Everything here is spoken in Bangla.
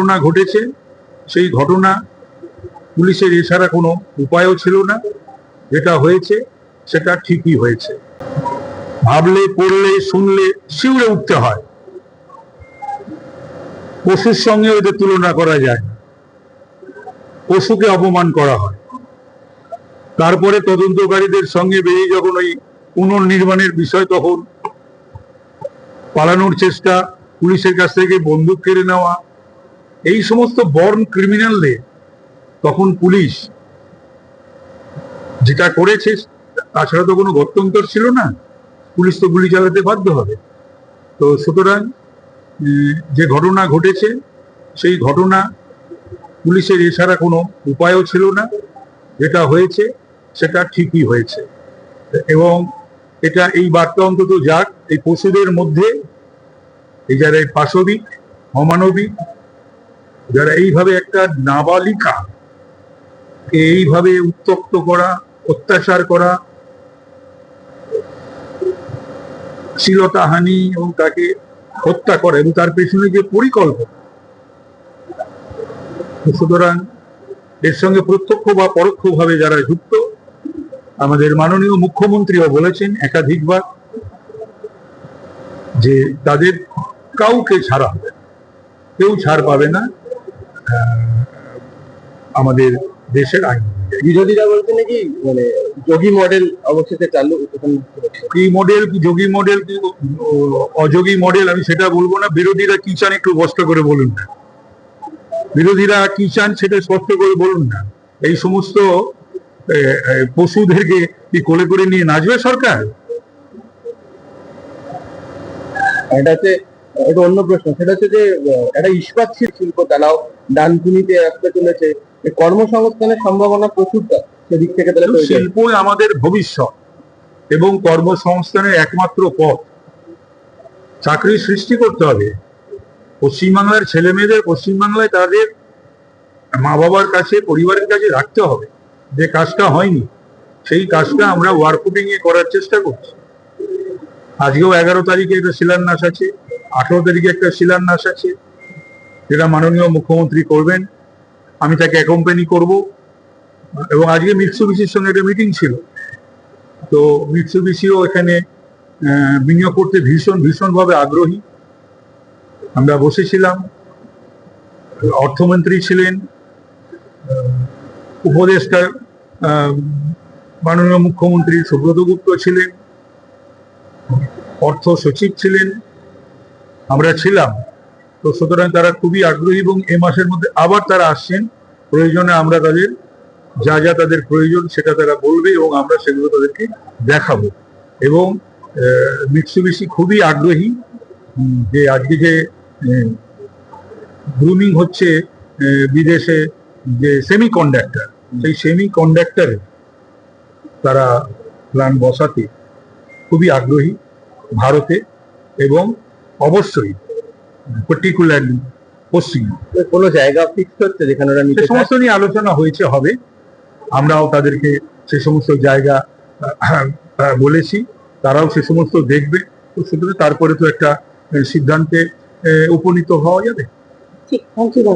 ঘটনা ঘটেছে সেই ঘটনা পুলিশের এছাড়া কোনো উপায়ও ছিল না। যেটা হয়েছে সেটা ঠিকই হয়েছে। ভাবলে, পড়লে, শুনলে শিউরে উঠতে হয়। পশুর সঙ্গে ওদের তুলনা করা যায় না। পশুকে অপমান করা হয়। তারপরে তদন্তকারীদের সঙ্গে বেরিয়ে যখন ওই পুনর্নির্মাণের বিষয়, তখন পালানোর চেষ্টা, পুলিশের কাছ থেকে বন্দুক কেড়ে নেওয়া, এই সমস্ত বর্ন ক্রিমিনালদের তখন পুলিশ যেটা করেছে, তাছাড়া তো কোনো গত্যন্তর ছিল না, পুলিশ তো গুলি চালাতে বাধ্য হবে। তো সুতরাং যে ঘটনা ঘটেছে সেই ঘটনা পুলিশের এছাড়া কোনো উপায়ও ছিল না। যেটা হয়েছে সেটা ঠিকই হয়েছে। এবং এটা এই বার্তা অন্তত যাক, এই পশুদের মধ্যে এই যারা পাশবিক, অমানবিক, যারা এইভাবে একটা নাবালিকা এইভাবে উত্ত্যক্ত করা, অত্যাচার করা, শ্লীলতাহানি এবং তাকে হত্যা করা এবং তার পেছনে যে পরিকল্পনা, সুতরাং এর সঙ্গে প্রত্যক্ষ বা পরোক্ষভাবে যারা যুক্ত, আমাদের মাননীয় মুখ্যমন্ত্রীও বলেছেন একাধিকবার যে তাদের কাউকে ছাড়া হবে, কেউ ছাড় পাবে না আমাদের দেশের আইন। বিরোধীরা বলছে নাকি মানে যোগী মডেল অবশেষে চালু। কি মডেল, কি যোগী মডেল, কি অযোগী মডেল, আমি সেটা বলবো না। বিরোধীরা কি চান একটু স্পষ্ট করে বলুন না। বিরোধীরা কি চান সেটা স্পষ্ট করে বলুন না। এই সমস্ত পশুদেরকে কি কোলে করে নিয়ে নাচবে সরকার? এটা হচ্ছে একটা অন্য প্রশ্ন, সেটা হচ্ছে যে একটা ইস্পাত শিল্প তারাও ডানকুনিতে আসতে চলেছে, কর্মসংস্থানের সম্ভাবনা প্রচুরটা সেদিক থেকে তাহলে শিল্পই আমাদের ভবিষ্যৎ এবং কর্মসংস্থানের একমাত্র পথ। চাকরি সৃষ্টি করতে হবে। পশ্চিমবাংলার ছেলে মেয়েদের পশ্চিমবাংলায় তাদের মা বাবার কাছে, পরিবারের কাছে রাখতে হবে। যে কাজটা হয়নি সেই কাজটা আমরা ওয়ার্কআউটিং এ করার চেষ্টা করছি। আজকেও 11 তারিখে একটা শিলান্যাস আছে, 18 তারিখে একটা শিলান্যাস আছে, যেটা মাননীয় মুখ্যমন্ত্রী করবেন। আমি তাকে অ্যাকম্পানি করব। এবং আজকে মিৎসুবিশির সঙ্গে একটা মিটিং ছিল। তো মিৎসুবিশিও এখানে বিনিয়োগ করতে ভীষণভাবে আগ্রহী। আমরা বসেছিলাম, অর্থমন্ত্রী ছিলেন, উপদেষ্টা মাননীয় মুখ্যমন্ত্রী সুব্রত গুপ্ত ছিলেন, অর্থ সচিব ছিলেন, আমরা ছিলাম। তো সুতরাং তারা খুবই আগ্রহী এবং এ মাসের মধ্যে আবার তারা আসছেন। প্রয়োজনে আমরা তাদের যা যা তাদের প্রয়োজন সেটা তারা বলবে এবং আমরা সেগুলো তাদেরকে দেখাবো। এবং মিৎসুবিশি খুবই আগ্রহী যে আজকে যে গ্রুমিং হচ্ছে বিদেশে, যে সেমি কন্ডাক্টর, সেই সেমি কন্ডাক্টরে তারা প্ল্যান বসাতে খুবই আগ্রহী ভারতে, এবং অবশ্যই পার্টিকুলারলি পশ্চিম কোনো জায়গা ফিক্স হচ্ছে যেখানে ওরা নিতে সমস্ত নিয়ে আলোচনা হয়েছে, হবে। আমরাও তাদেরকে সে সমস্ত জায়গা বলেছি, তারাও সে সমস্ত দেখবে। তো সুতরাং তারপরে তো একটা সিদ্ধান্তে উপনীত হওয়া যাবে। ঠিক, থ্যাংক ইউ।